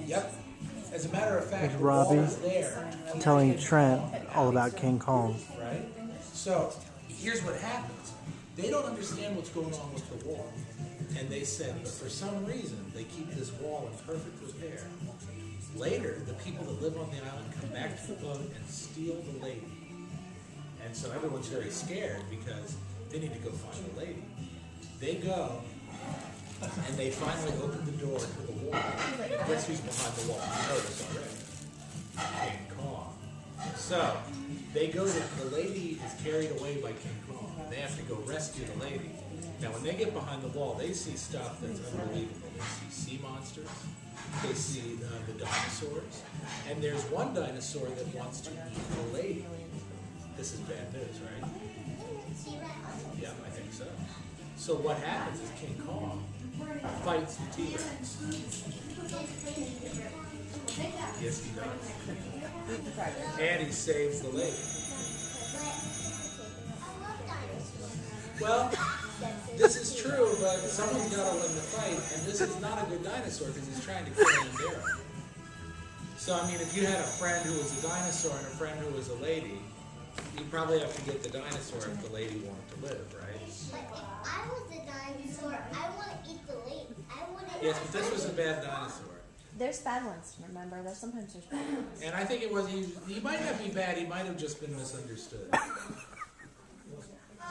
Yep. As a matter of fact, There's the wall Robbie is there. telling Trent all about King Kong. Right? So, here's what happens. They don't understand what's going on with the wall. And they said, but for some reason, they keep this wall in perfect repair. Later, the people that live on the island come back to the boat and steal the lady. And so everyone's very scared because they need to go find the lady. They go, and they finally open the door to the wall. And guess who's behind the wall? You know this already. King Kong. So, they go to, the lady is carried away by King Kong. And they have to go rescue the lady. Now, when they get behind the wall, they see stuff that's unbelievable. They see sea monsters. They see the dinosaurs. And there's one dinosaur that wants to eat the lady. This is bad news, right? Yeah, I think so. So what happens is King Kong fights the T-Rex. Yes, he does. And he saves the lady. Well, this is true, but someone's got to win the fight, and this is not a good dinosaur because he's trying to kill Andera. So, I mean, if you had a friend who was a dinosaur and a friend who was a lady, you'd probably have to get the dinosaur if the lady wanted to live, right? But if I was the dinosaur, I want to eat the lady. I want to. Yes, but this was a bad dinosaur. There's bad ones, remember? Sometimes there's bad ones. And I think it was, he might not be bad, he might have just been misunderstood.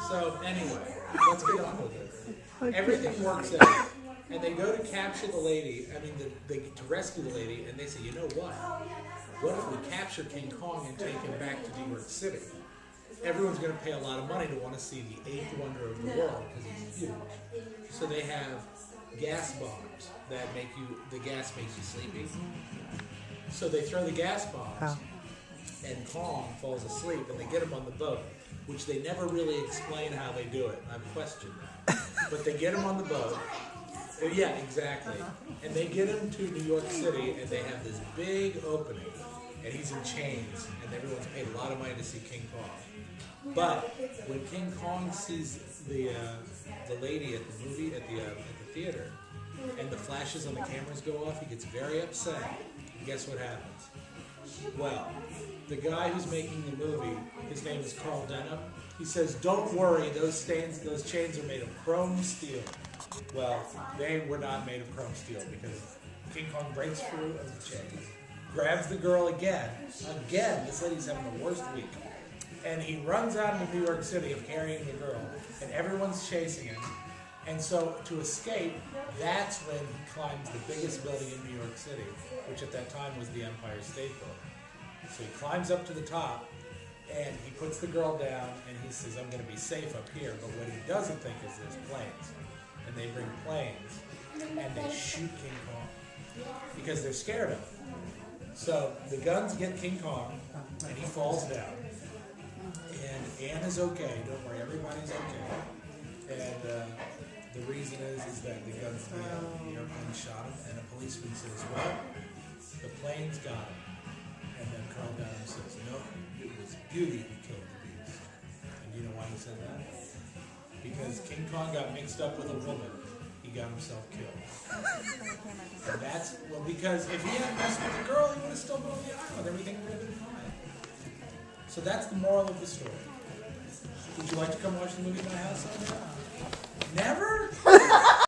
So, anyway, let's get on with it. Everything works out. And they go to capture the lady, to rescue the lady, and they say, you know what? What if we capture King Kong and take him back to New York City? Everyone's going to pay a lot of money to want to see the eighth wonder of the world, because he's huge. So they have gas bombs that the gas makes you sleepy. So they throw the gas bombs, and Kong falls asleep, and they get him on the boat, which they never really explain how they do it. I've questioned that. But they get him on the boat. Yeah, exactly. And they get him to New York City, and they have this big opening, and he's in chains, and everyone's paid a lot of money to see King Kong. But when King Kong sees the lady at the theater, and the flashes on the cameras go off, he gets very upset. And guess what happens? Well, the guy who's making the movie, his name is Carl Denham. He says, "Don't worry, those chains are made of chrome steel." Well, they were not made of chrome steel because King Kong breaks through of the chains, grabs the girl again. This lady's having the worst week. And he runs out into New York City of carrying the girl, and everyone's chasing him. And so, to escape, that's when he climbs the biggest building in New York City, which at that time was the Empire State Building. So he climbs up to the top, and he puts the girl down, and he says, "I'm going to be safe up here." But what he doesn't think is there's planes. And they bring planes, and they shoot King Kong because they're scared of him. So the guns get King Kong, and he falls down. And Anne is okay. Don't worry, everybody's okay. And the reason is that the airplane shot him, and a policeman says, "Well, the planes got him." And then Carl Denham says, "No, it was Beauty who killed the beast." And you know why he said that? Because King Kong got mixed up with a woman, he got himself killed. And that's, because if he hadn't messed with the girl, he would have still been on the island. Everything would have been fine. So that's the moral of the story. Would you like to come watch the movie at my house? Never?